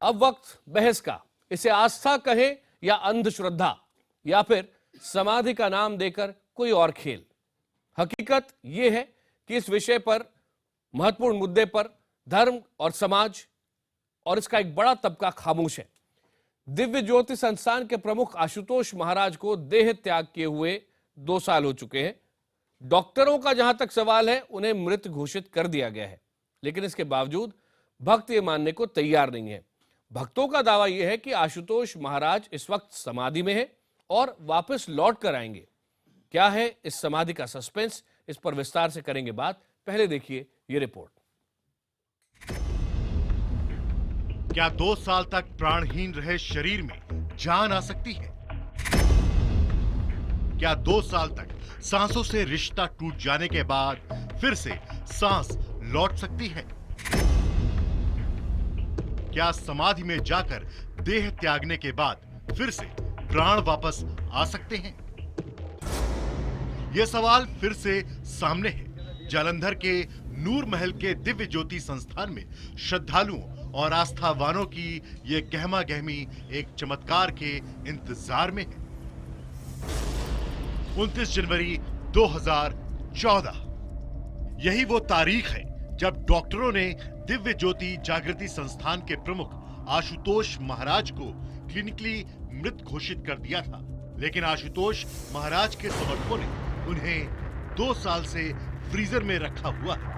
अब वक्त बहस का। इसे आस्था कहे या अंधश्रद्धा, या फिर समाधि का नाम देकर कोई और खेल। हकीकत यह है कि इस विषय पर, महत्वपूर्ण मुद्दे पर, धर्म और समाज और इसका एक बड़ा तबका खामोश है। दिव्य ज्योति संस्थान के प्रमुख आशुतोष महाराज को देह त्याग किए हुए 2 साल हो चुके हैं। डॉक्टरों का जहां तक सवाल है, उन्हें मृत घोषित कर दिया गया है, लेकिन इसके बावजूद भक्त ये मानने को तैयार नहीं है। भक्तों का दावा यह है कि आशुतोष महाराज इस वक्त समाधि में है और वापस लौट कर आएंगे। क्या है इस समाधि का सस्पेंस, इस पर विस्तार से करेंगे बात। पहले देखिए ये रिपोर्ट। क्या 2 साल तक प्राणहीन रहे शरीर में जान आ सकती है? क्या 2 साल तक सांसों से रिश्ता टूट जाने के बाद फिर से सांस लौट सकती है? क्या समाधि में जाकर देह त्यागने के बाद फिर से प्राण वापस आ सकते हैं? यह सवाल फिर से सामने है। जालंधर के नूर महल के दिव्य ज्योति संस्थान में श्रद्धालुओं और आस्थावानों की ये गहमा गहमी एक चमत्कार के इंतजार में है। 29 जनवरी 2014 यही वो तारीख है जब डॉक्टरों ने दिव्य ज्योति जागृति संस्थान के प्रमुख आशुतोष महाराज को क्लिनिकली मृत घोषित कर दिया था। लेकिन आशुतोष महाराज के समर्थकों ने उन्हें 2 साल से फ्रीजर में रखा हुआ है।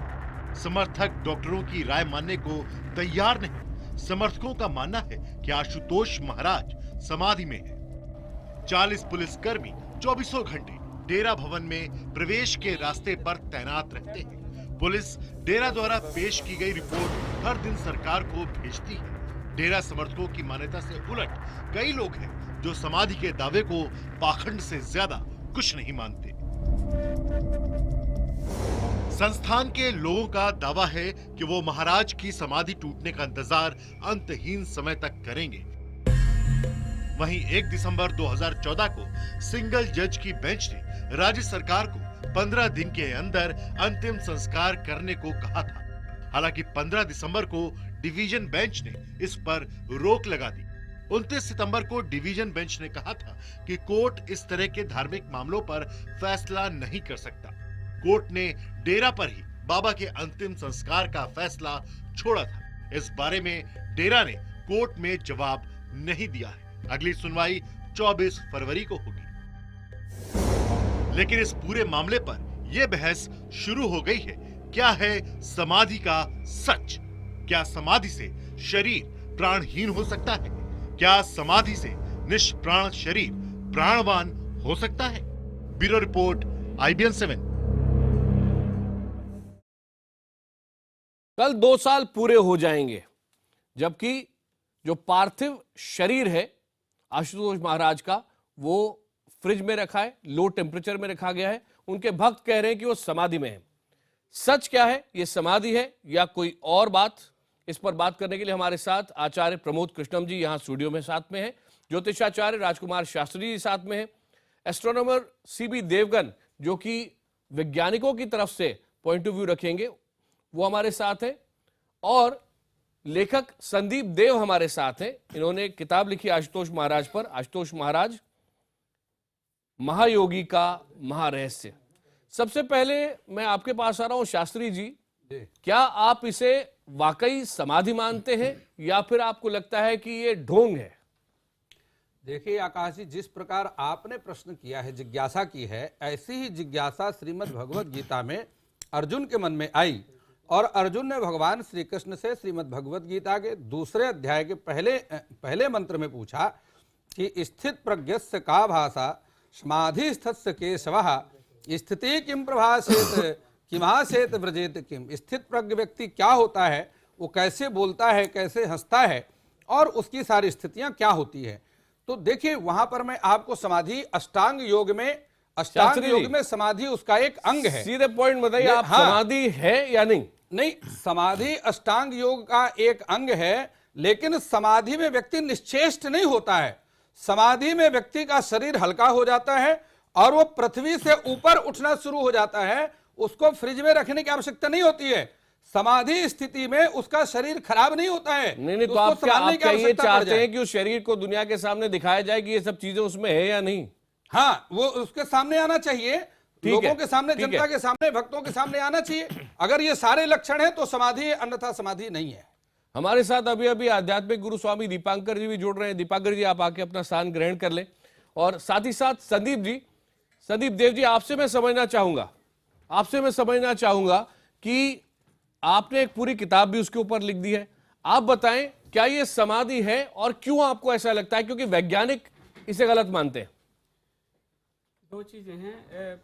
समर्थक डॉक्टरों की राय मानने को तैयार नहीं। समर्थकों का मानना है कि आशुतोष महाराज समाधि में है। 40 पुलिसकर्मी 24 घंटे डेरा भवन में प्रवेश के रास्ते पर तैनात रहते हैं। पुलिस डेरा द्वारा पेश की गई रिपोर्ट हर दिन सरकार को भेजती है। डेरा समर्थकों की मान्यता से उलट कई लोग हैं जो समाधि के दावे को पाखंड से ज्यादा कुछ नहीं मानते। संस्थान के लोगों का दावा है कि वो महाराज की समाधि टूटने का इंतजार अंतहीन समय तक करेंगे। वहीं 1 दिसंबर 2014 को सिंगल जज की बेंच ने राज्य सरकार को 15 दिन के अंदर अंतिम संस्कार करने को कहा था। हालांकि 15 दिसंबर को डिवीजन बेंच ने इस पर रोक लगा दी। 29 सितंबर को डिवीजन बेंच ने कहा था कि कोर्ट इस तरह के धार्मिक मामलों पर फैसला नहीं कर सकता। कोर्ट ने डेरा पर ही बाबा के अंतिम संस्कार का फैसला छोड़ा था। इस बारे में डेरा ने कोर्ट में जवाब नहीं दिया है। अगली सुनवाई 24 फरवरी को होगी। लेकिन इस पूरे मामले पर यह बहस शुरू हो गई है। क्या है समाधि का सच? क्या समाधि से शरीर प्राणहीन हो सकता है? क्या समाधि से निष्प्राण शरीर प्राणवान हो सकता है? Bureau report, IBN 7। कल 2 साल पूरे हो जाएंगे, जबकि जो पार्थिव शरीर है आशुतोष महाराज का, वो फ्रिज में रखा है, लो टेम्परेचर में रखा गया है। उनके भक्त कह रहे हैं कि वो समाधि में है। सच क्या है? ये समाधि है या कोई और बात? इस पर बात करने के लिए हमारे साथ आचार्य प्रमोद कृष्णम जी यहां स्टूडियो में साथ में हैं। ज्योतिषाचार्य राजकुमार शास्त्री जी साथ में हैं। एस्ट्रोनॉमर CB देवगन, जो कि वैज्ञानिकों की तरफ से पॉइंट ऑफ व्यू रखेंगे, वो हमारे साथ हैं। और लेखक संदीप देव हमारे साथ हैं। इन्होंने किताब लिखी आशुतोष महाराज पर, आशुतोष महाराज महायोगी का महारहस्य। सबसे पहले मैं आपके पास आ रहा हूं शास्त्री जी, क्या आप इसे वाकई समाधि मानते हैं या फिर आपको लगता है कि ये ढोंग है? देखिए आकाश जी, जिस प्रकार आपने प्रश्न किया है, जिज्ञासा की है, ऐसी ही जिज्ञासा श्रीमद् भगवद गीता में अर्जुन के मन में आई और अर्जुन ने भगवान श्री कृष्ण से श्रीमद् भगवद गीता के 2 अध्याय के पहले मंत्र में पूछा कि स्थित प्रज्ञस्य का भाषा समाधि स्थस्य केशवः स्थिति किम प्रभासेत किमासेत व्रजेत किम। स्थित प्रज्ञ व्यक्ति क्या होता है, वो कैसे बोलता है, कैसे हंसता है और उसकी सारी स्थितियां क्या होती है। तो देखिए वहां पर मैं आपको समाधि अष्टांग योग में समाधि उसका एक अंग है। सीधे पॉइंट बताइए, आप समाधि है या नहीं? नहीं, समाधि अष्टांग योग का एक अंग है, लेकिन समाधि में व्यक्ति निश्चेष्ट नहीं होता है। समाधि में व्यक्ति का शरीर हल्का हो जाता है और वो पृथ्वी से ऊपर उठना शुरू हो जाता है। उसको फ्रिज में रखने की आवश्यकता नहीं होती है। समाधि स्थिति में उसका शरीर खराब नहीं होता है। नहीं तो उसको आप संभालने की ये आवश्यकता पड़ चाहते जाए। हैं कि उस शरीर को दुनिया के सामने दिखाया जाए कि ये सब चीजें उसमें है या नहीं? हाँ, वो उसके सामने आना चाहिए, लोगों के सामने, ठीक जनता है। के सामने, भक्तों के सामने आना चाहिए। अगर ये सारे लक्षण हैं तो समाधि है, अन्यथा समाधि नहीं है। हमारे साथ अभी अभी आध्यात्मिक गुरु स्वामी दीपांकर जी भी जुड़ रहे हैं। दीपांकर जी, आप आके अपना स्थान ग्रहण कर लें। और साथ ही साथ संदीप जी, संदीप देव जी, आपसे मैं समझना चाहूंगा कि आपने एक पूरी किताब भी उसके ऊपर लिख दी है। आप बताएं, क्या ये समाधि है और क्यों आपको ऐसा लगता है? क्योंकि वैज्ञानिक इसे गलत मानते हैं। दो चीज़ें हैं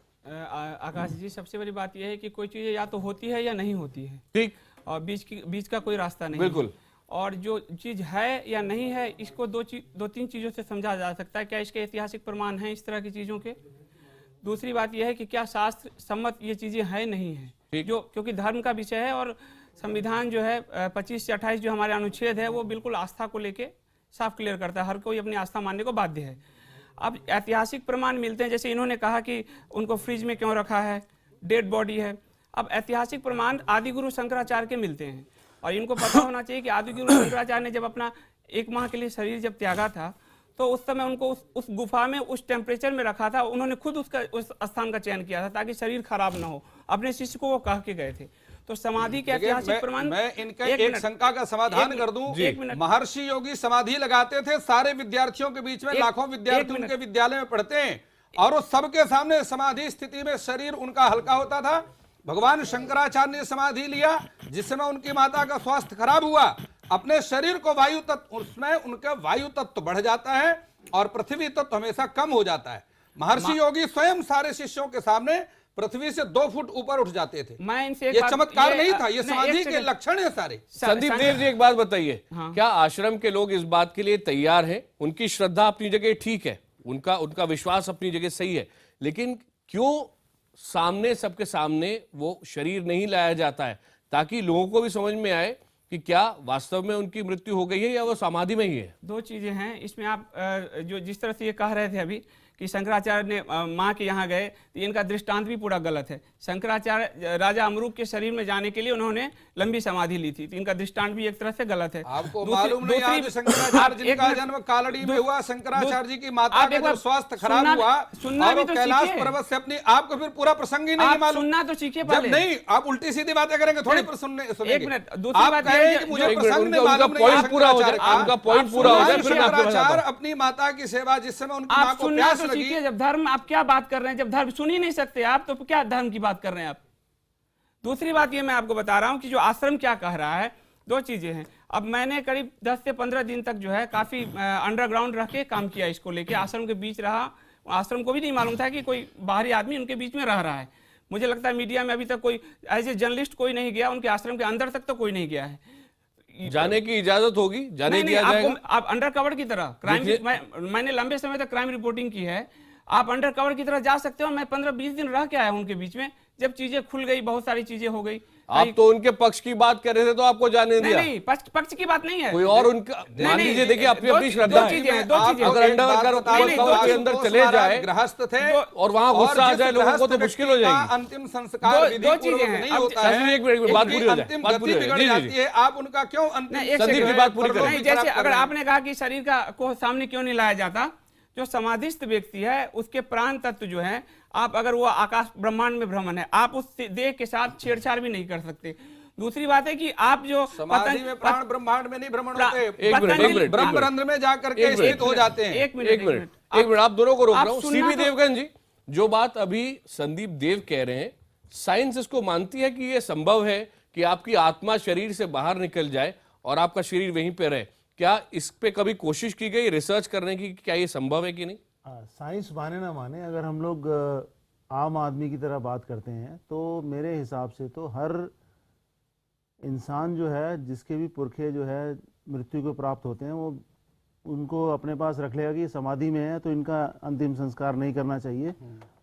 आकाश जी। सबसे बड़ी बात यह है कि कोई चीज़ या तो होती है या नहीं होती है, ठीक, और बीच का कोई रास्ता नहीं बिल्कुल। है। और जो चीज़ है या नहीं है, इसको दो तीन चीज़ों से समझा जा सकता है। क्या इसके ऐतिहासिक प्रमाण हैं इस तरह की चीज़ों के? दूसरी बात यह है कि क्या शास्त्र सम्मत ये चीज़ें हैं नहीं है, जो क्योंकि धर्म का विषय है। और संविधान जो है 25 से 28 जो हमारे अनुच्छेद है वो बिल्कुल आस्था को लेके साफ क्लियर करता है। हर कोई अपनी आस्था मानने को बाध्य है। अब ऐतिहासिक प्रमाण मिलते हैं, जैसे इन्होंने कहा कि उनको फ्रिज में क्यों रखा है, डेड बॉडी है। अब ऐतिहासिक प्रमाण आदि गुरु शंकराचार्य के मिलते हैं, और इनको पता होना चाहिए कि आदि गुरु शंकराचार्य ने जब अपना 1 माह के लिए शरीर जब त्यागा था, तो उस समय उनको उस गुफा में उस टेम्परेचर में रखा था। उन्होंने खुद उस स्थान का चयन किया था ताकि शरीर खराब ना हो। अपने शिष्य को वो कह के गए थे। तो समाधि के ऐतिहासिक प्रमाण, मैं इनका एक शंका का समाधान कर दूं। महर्षि योगी समाधि लगाते थे सारे विद्यार्थियों के बीच में, लाखों विद्यार्थी उनके विद्यालय में पढ़ते हैं, और वो सबके सामने समाधि स्थिति में शरीर उनका हल्का होता था। भगवान शंकराचार्य ने समाधि लिया, जिस समय उनकी माता का स्वास्थ्य खराब हुआ, अपने शरीर को वायु तत्व, उसमें उनका वायु तत्व बढ़ जाता है और पृथ्वी तत्व हमेशा कम हो जाता है। महर्षि योगी स्वयं सारे शिष्यों के सामने पृथ्वी से 2 फुट ऊपर उठ जाते थे। मैं इनसे ये चमत्कार नहीं था, ये समाधि के लक्षण है सारे। संदीप देव जी, एक बात बताइए, क्या आश्रम के लोग इस बात के लिए तैयार हैं? उनकी श्रद्धा अपनी जगह ठीक है, उनका विश्वास अपनी जगह सही है, लेकिन क्यों सामने, सबके सामने वो शरीर नहीं लाया जाता है, ताकि लोगों को भी समझ में आए कि क्या वास्तव में उनकी मृत्यु हो गई है या वो समाधि में ही है? दो चीजें हैं इसमें। आप जो जिस तरह से ये कह रहे थे अभी कि शंकराचार्य ने माँ के यहाँ गए, तो इनका दृष्टांत भी पूरा गलत है। शंकराचार्य राजा अमरूक के शरीर में जाने के लिए उन्होंने लंबी समाधि ली थी, तो इनका दृष्टांत भी एक तरह से गलत है। आपको मालूम नहीं, आज शंकराचार्य जिनका जन्म कालड़ी में हुआ, शंकराचार्य जी की माता का जब स्वास्थ्य खराब हुआ और वो कैलाश पर्वत से अपनी, आपको फिर पूरा प्रसंग ही नहीं मालूम। सुनना तो सीखिए जब नहीं, आप उल्टी सीधी बातें करेंगे थोड़ी पर सुनने। एक मिनट, दूसरी बात मुझे प्रसंग नहीं मालूम, पॉइंट पूरा हो जाए, उनका पॉइंट पूरा हो जाए, फिर मैं आपको बताता हूं। अपनी माता की सेवा, जिस समय उनकी मां को प्यास लगी। जब धर्म, आप क्या बात कर रहे हैं? जब धर्म सुन ही नहीं सकते आप, तो क्या धर्म की बात कर रहे हैं आप? दूसरी बात ये मैं आपको बता रहा हूं कि जो आश्रम क्या कह रहा है, दो चीजें हैं। अब मैंने करीब 10 से 15 दिन तक जो है काफी अंडरग्राउंड रह के काम किया इसको लेके, आश्रम के बीच रहा। आश्रम को भी नहीं मालूम था कि कोई बाहरी आदमी उनके बीच में रह रहा है। मुझे लगता है मीडिया में अभी तक कोई एज ए जर्नलिस्ट कोई नहीं गया, उनके आश्रम के अंदर तक तो कोई नहीं गया है। जाने की इजाजत होगी, जाने दिया जाएगा। आप अंडर कवर की तरह क्राइम, मैंने लंबे समय तक क्राइम रिपोर्टिंग की है, आप अंडर कवर की तरह जा सकते हो। मैं 15-20 दिन रह के आया उनके बीच में, जब चीजें खुल गई, बहुत सारी चीजें हो गई। आप तो उनके पक्ष की बात कर रहे थे, तो आपको जाने दिया? नहीं, पक्ष की बात नहीं है, कोई और उनका मान लीजिए। देखिए, अपनी अपनी श्रद्धा है। अगर अंडर के अंदर चले जाए, गृहस्थ थे और वहां गुस्सा आ जाए लोगों को, तो मुश्किल हो जाएगी। अंतिम संस्कार दो चीजें हैं। नहीं होता है, एक मिनट, बात पूरी हो जाए, अंतिम गति बिगड़ जाती है। आप उनका क्यों अंतिम, संदीप की बात पूरी करें। जैसे अगर आपने कहा कि शरीर का को सामने क्यों नहीं लाया जाता, जो समाधिस्थ व्यक्ति है उसके प्राण तत्व जो है, आप अगर वो आकाश ब्रह्मांड में भ्रमण है, आप उस देह के साथ छेड़छाड़ भी नहीं कर सकते। दूसरी बात है कि आप जो समाधि में प्राण ब्रह्मांड में नहीं भ्रमण होते, ब्रह्मरंध्र में जाकर के स्थित हो जाते हैं। एक मिनट, आप दोनों को रोक रहा हूं। सीबी देवगन जी, जो बात अभी संदीप देव कह रहे हैं, साइंस इसको मानती है कि यह संभव है कि आपकी आत्मा शरीर से बाहर निकल जाए और आपका शरीर वहीं पे रहे? क्या इस पे कभी कोशिश की गई रिसर्च करने की, क्या ये संभव है कि नहीं? साइंस माने ना माने, अगर हम लोग आम आदमी की तरह बात करते हैं, तो मेरे हिसाब से तो हर इंसान जो है, जिसके भी पुरखे जो है मृत्यु को प्राप्त होते हैं, वो उनको अपने पास रख लेगा कि समाधि में है तो इनका अंतिम संस्कार नहीं करना चाहिए,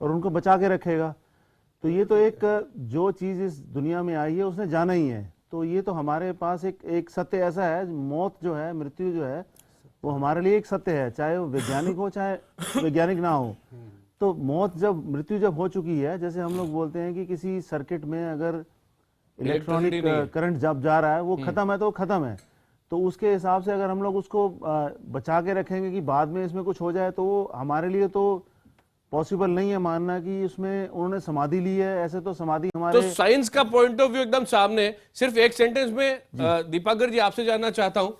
और उनको बचा के रखेगा। तो ये तो एक जो चीज़ इस दुनिया में आई है उसने जाना ही है। तो ये तो हमारे पास एक सत्य ऐसा है, मौत जो है, मृत्यु जो है, वो हमारे लिए एक सत्य है, चाहे वो वैज्ञानिक हो चाहे वैज्ञानिक ना हो। तो मौत जब, मृत्यु जब हो चुकी है, जैसे हम लोग बोलते हैं कि किसी सर्किट में अगर इलेक्ट्रॉनिक Electricity नहीं है। करंट जब जा रहा है वो खत्म है तो खत्म है। तो उसके हिसाब से अगर हम लोग उसको बचा के रखेंगे कि बाद में इसमें कुछ हो जाए, तो वो हमारे लिए तो पॉसिबल नहीं है मानना कि उसमें उन्होंने समाधि ली है। ऐसे तो समाधि तो हमारे साइंस का पॉइंट ऑफ व्यू एकदम सामने है। सिर्फ एक सेंटेंस में दीपाकर जी आपसे जानना चाहता हूं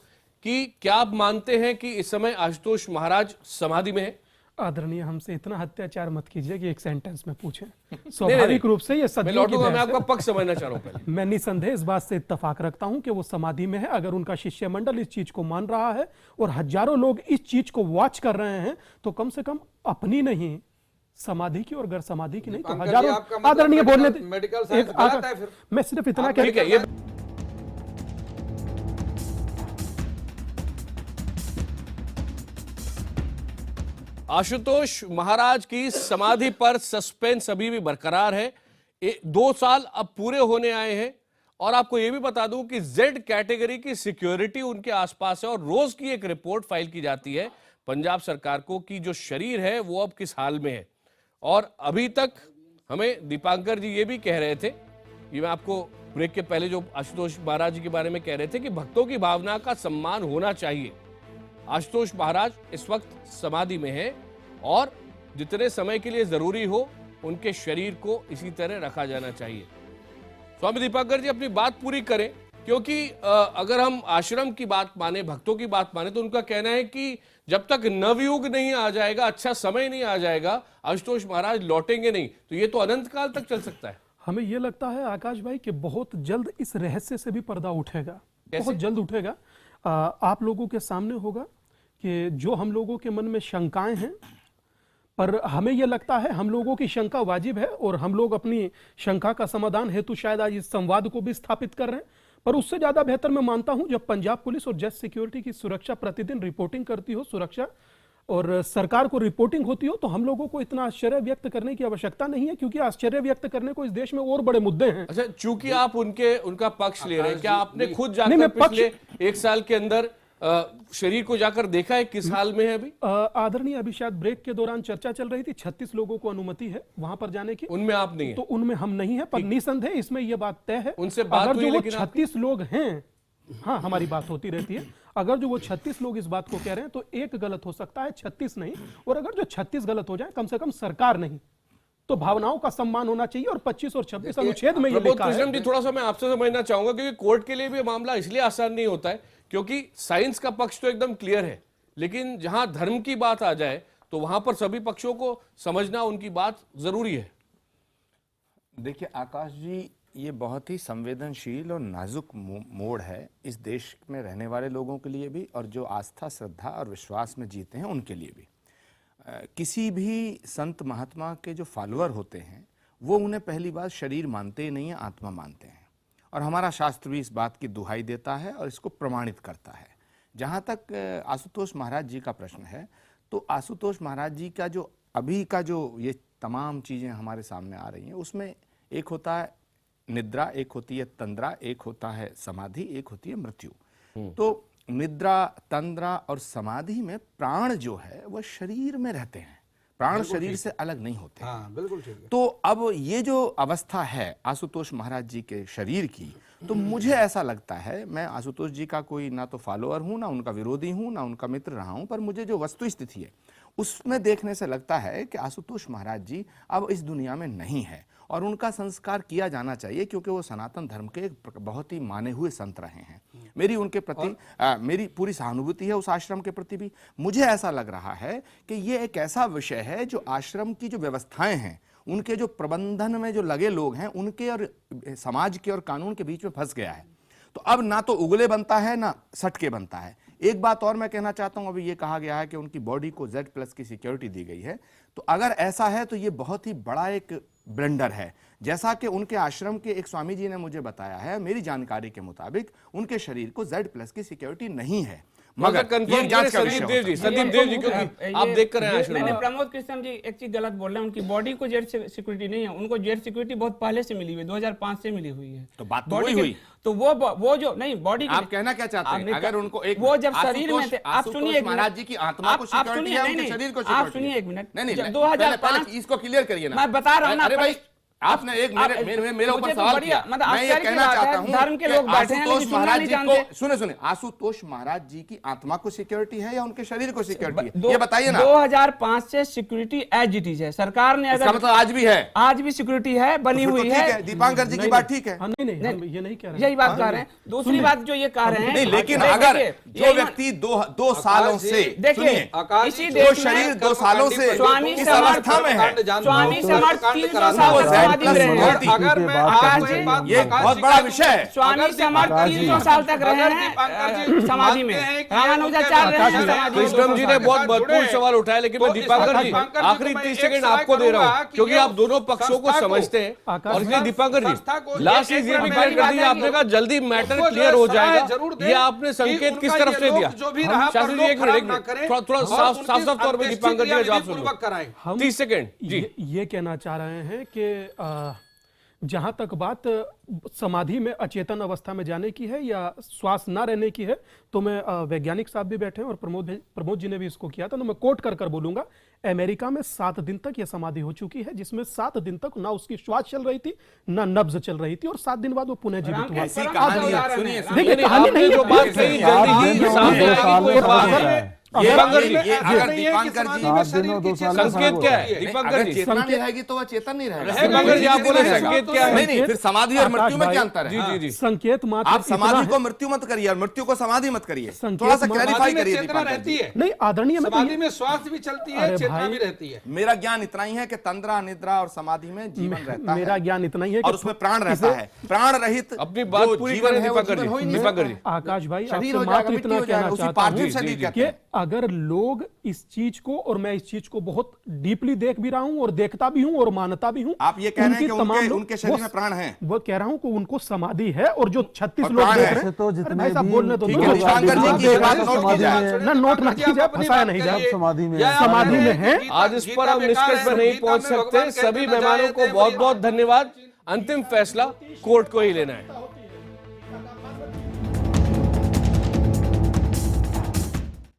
कि क्या आप मानते हैं कि इस समय आशुतोष महाराज समाधि में है? आदरणीय, हमसे इतना अत्याचार मत कीजिए कि एक सेंटेंस में पूछें। स्वाभाविक रूप से ये मैं सदियों की लौटूंगा, मैं बहस आपका है। पक्ष समझना चाह रहा हूं पहले। मैं निसंदेह इस बात से इत्तफाक रखता हूं कि वो समाधि में है। अगर उनका शिष्यमंडल इस चीज को मान रहा है और हजारों लोग इस चीज को वॉच कर रहे हैं, तो कम से कम अपनी नहीं, समाधि की और गैर समाधि की नहीं, तो दीपांकर जी, हजारों आपका मतलब आदरणीय बोलने मेडिकल साइंस गलत है फिर? मैं सिर्फ इतना ठीक है, ये आशुतोष महाराज की समाधि पर सस्पेंस अभी भी बरकरार है। 2 साल अब पूरे होने आए हैं और आपको यह भी बता दूं कि जेड कैटेगरी की सिक्योरिटी उनके आसपास है और रोज की एक रिपोर्ट फाइल की जाती है पंजाब सरकार को कि जो शरीर है वो अब किस हाल में है। और अभी तक हमें दीपांकर जी ये भी कह रहे थे, ये मैं आपको ब्रेक के पहले जो आशुतोष महाराज जी के बारे में कह रहे थे कि भक्तों की भावना का सम्मान होना चाहिए। आशुतोष महाराज इस वक्त समाधि में है और जितने समय के लिए जरूरी हो उनके शरीर को इसी तरह रखा जाना चाहिए। स्वामी दीपाकर जी अपनी बात पूरी करें, क्योंकि अगर हम आश्रम की बात माने, भक्तों की बात माने, तो उनका कहना है कि जब तक नवयुग नहीं आ जाएगा, अच्छा समय नहीं आ जाएगा, आशुतोष महाराज लौटेंगे नहीं। तो ये तो अनंत काल तक चल सकता है। हमें यह लगता है आकाश भाई कि बहुत जल्द इस रहस्य से भी पर्दा उठेगा, बहुत जल्द उठेगा। आप लोगों के सामने होगा कि जो हम लोगों के मन में शंकाएं हैं, पर हमें यह लगता है हम लोगों की शंका वाजिब है और हम लोग अपनी शंका का समाधान हेतु शायद आज इस संवाद को भी स्थापित कर रहे हैं। पर उससे ज्यादा बेहतर मैं मानता हूं जब पंजाब पुलिस और जस्ट सिक्योरिटी की सुरक्षा प्रतिदिन रिपोर्टिंग करती हो, सुरक्षा और सरकार को रिपोर्टिंग होती हो, तो हम लोगों को इतना आश्चर्य व्यक्त करने की आवश्यकता नहीं है, क्योंकि आश्चर्य व्यक्त करने को इस देश में और बड़े मुद्दे हैं। अच्छा, चूंकि आप उनका पक्ष ले रहे हैं, क्या आपने खुद नहीं, जाकर मैं पिछले 1 साल के अंदर शरीर को जाकर देखा है किस हाल में है अभी? आदरणीय, अभी शायद ब्रेक के दौरान चर्चा चल रही थी, 36 लोगों को अनुमति है वहां पर जाने की। उनमें आप नहीं है? तो उनमें हम नहीं है, पर निसंदेह इसमें यह बात तय है उनसे बात अगर हुई, जो वो लेकिन 36 लोग हैं, हाँ हमारी बात होती रहती है, अगर जो वो 36 लोग इस बात को कह रहे हैं तो एक गलत हो सकता है, 36 नहीं। और अगर जो 36 गलत हो जाए, कम से कम सरकार नहीं, तो भावनाओं का सम्मान होना चाहिए। और 25 और 26 अनुच्छेद में ये प्रबोध लिखा है। कृष्णम जी, थोड़ा सा मैं आपसे समझना चाहूंगा, क्योंकि कोर्ट के लिए भी मामला इसलिए आसान नहीं होता है क्योंकि साइंस का पक्ष तो एकदम क्लियर है, लेकिन जहां धर्म की बात आ जाए तो वहां पर सभी पक्षों को समझना, उनकी बात जरूरी है। देखिए आकाश जी, ये बहुत ही संवेदनशील और नाजुक मोड़ है इस देश में रहने वाले लोगों के लिए भी और जो आस्था, श्रद्धा और विश्वास में जीते हैं उनके लिए भी। किसी भी संत महात्मा के जो फॉलोअर होते हैं वो उन्हें पहली बात शरीर मानते ही नहीं है, आत्मा मानते हैं। और हमारा शास्त्र भी इस बात की दुहाई देता है और इसको प्रमाणित करता है। जहाँ तक आशुतोष महाराज जी का प्रश्न है, तो आशुतोष महाराज जी का जो अभी का जो ये तमाम चीज़ें हमारे सामने आ रही हैं, उसमें एक होता है निद्रा, एक होती है तंद्रा, एक होता है समाधि, एक होती है मृत्यु। तो निद्रा, तंद्रा और समाधि में प्राण जो है वह शरीर में रहते हैं, प्राण शरीर से अलग नहीं होते। हाँ, बिल्कुल ठीक है। तो अब ये जो अवस्था है आशुतोष महाराज जी के शरीर की, तो मुझे ऐसा लगता है, मैं आशुतोष जी का कोई ना तो फॉलोअर हूं, ना उनका विरोधी हूं, ना उनका मित्र रहा हूं, पर मुझे जो वस्तु स्थिति है उसमें देखने से लगता है कि आशुतोष महाराज जी अब इस दुनिया में नहीं है और उनका संस्कार किया जाना चाहिए, क्योंकि वो सनातन धर्म के एक बहुत ही माने हुए संत रहे हैं। मेरी उनके प्रति मेरी पूरी सहानुभूति है, उस आश्रम के प्रति भी। मुझे ऐसा लग रहा है कि ये एक ऐसा विषय है जो आश्रम की जो व्यवस्थाएं हैं, उनके जो प्रबंधन में जो लगे लोग हैं, उनके और समाज के और कानून के बीच में फंस गया है। तो अब ना तो उगले बनता है ना सटके बनता है। एक बात और मैं कहना चाहता हूं, अभी ये कहा गया है कि उनकी बॉडी को Z+ की सिक्योरिटी दी गई है, तो अगर ऐसा है तो ये बहुत ही बड़ा एक ब्लंडर है। जैसा कि उनके आश्रम के एक स्वामी जी ने मुझे बताया है, मेरी जानकारी के मुताबिक उनके शरीर को Z+ की सिक्योरिटी नहीं है, मगर ये जांच का विषय होता है। संदीप देव जी, क्योंकि आप देख कर आए नहीं, प्रमोद कृष्ण जी एक चीज गलत बोल रहे हैं। उनकी बॉडी को जेड सिक्योरिटी नहीं है, उनको जेड सिक्योरिटी बहुत पहले से मिली हुई है, 2005 से मिली हुई है। तो बात तो बॉडी वही हुई। तो वो जो नहीं बॉडी, आप कहना क्या चाहते हैं? अगर उनको एक वो जब शरीर में थे, आप सुनिए महाराज जी की आत्मा को सिक्योरिटी है, उनके शरीर को आप सुनिए एक मिनट। नहीं, 2005 पहले इसको क्लियर करिए ना। मैं बता रहा हूं ना, अरे भाई आपने एक मेरे ऊपर मुझे तो सवाल बढ़िया, किया। मतलब मैं ये आश्चर्य की कहना बात है, चाहता हूं धर्म के कि लोग बैठे हैं, आशुतोष लेकिन सुनना महाराज नहीं जी जानते। को सुने आशुतोष महाराज जी की आत्मा को सिक्योरिटी है या उनके शरीर को सिक्योरिटी है, दो- ये बताइए ना। 2005 से सिक्योरिटी एज इट इज है। सरकार ने इसका अगर मतलब आज भी है, आज भी सिक्योरिटी है, बनी तो फिर तो हुई ठीक है। दीपांकर जी की बात ठीक है। हाँ, नहीं हम ये नहीं कह रहे यही बात कह रहे हैं। दूसरी बात जो ये कह रहे हैं, नहीं, लेकिन देखिए, अगर देखिए, जो यही व्यक्ति दो सालों से देखिए, आकाश इसी जी, देश जो शरीर में 2 सालों से स्वामी इस समर्थ अवस्था में है, स्वामी समर्थ 300 साल वो तक Z समाधि में plus रहे हैं। सिक्योरिटी। अगर मैं आकाश आपकी जी, बात- ये आकाश बहुत जी बड़ा का- विषय है। स्वामी समर्थ 300 साल तक रहे अगर हैं दीपांकर जी समाधि में। मानते हैं कि रामानुजाचार्य रहे हैं समाधि में। कृष्णम जी ने बहुत महत्वपूर्ण सवाल उठाया, लेकिन मैं दीपांकर जी आखिरी 30 सेकंड आपको दे रहा हूं, क्योंकि आप दोनों पक्षों को समझते हैं। और इसलिए दीपांकर जी लास्ट चीज ये डिक्लेयर कर दीजिए, आपने कहा जल्दी मैटर क्लियर हो जाएगा, ये आपने संकेत किस तरफ से दिया? शास्त्री जी एक मिनट, थोड़ा साफ तौर पर दीपांकर जी का जवाब सुनिए। हम 30 सेकंड जी। ये कहना चाह रहे हैं कि जहां तक बात समाधि में अचेतन अवस्था में जाने की है या श्वास ना रहने की है, तो मैं वैज्ञानिक साहब भी बैठे हैं और प्रमोद जी ने भी इसको किया था, तो मैं कोट कर बोलूंगा। अमेरिका में 7 दिन तक यह समाधि हो चुकी है, जिसमें 7 दिन तक ना उसकी श्वास चल रही थी ना नब्ज चल रही थी, और 7 दिन बाद वो पुनः जीवित हुआ। ऐसी कहानी है, सुनिए देखिए, कहानी आपने नहीं जो है। बात कही जल्दी ही सामने आएगी, कोई बात नहीं। दीपांकर जी, अगर दीपांकर जी संकेत क्या है दीपांकर अगर जी? चेतना नहीं रहेगी तो वह चेतन नहीं रहेगा। दीपांकर जी आप बोले संकेत क्या है? नहीं, फिर समाधि और मृत्यु में आकाश क्या अंतर है? जी जी जी। संकेत मात्र आप इतना समाधि है- को मृत्यु मत करिए और मृत्यु को समाधि मत करिए। संकेत थोड़ा सा मत- क्लैरिफाई समाधि में करिए चेतना दीपांकर रहती जी। है, नहीं आदरणीय, मैं तो समाधि ये- में श्वास भी चलती है, अरे चेतना भाई, भी रहती है। मेरा ज्ञान इतना ही है कि तंद्रा निद्रा और समाधि में जीवन रहता है, मेरा ज्ञान इतना ही है और कि उसमें प्राण रहता है। प्राण रहित अपनी बात जो पूरी जीवन करें है वो दीपांकर जीवन हो ही जी। नहीं दीपांकर सकता। जी आकाश भाई शरीर आपसे हो मात्र जाएगा, इतना मिट्टी हो कहना जाएगा, उसी चाहता हूं पार्थिव जी, शरीर जी, कहते कि हैं। अगर लोग इस चीज को, और मैं इस चीज को बहुत डीपली देख भी रहा हूं और देखता भी हूं और मानता भी हूं, आप ये कह रहे हैं उनकी कि तमाम लोग- उनके शरीर में प्राण हैं। वो कह रहा हूं कि उनको समाधि है, और जो 36 और लोग प्राण देख है। रहे हैं, तो अरे जितने भाई साहब भी बोलने तो ठीक दो। है, दीपांकर जी की ये बात नोट की जाए। ना नोट मत कीजिए, फंसाया नहीं जाए। समाधि में समाधि में है। आज इस पर हम निष्कर्ष पर नहीं पहुंच सकते। सभी मेहमानों को बहुत बहुत धन्यवाद। अंतिम फैसला कोर्ट को ही लेना है।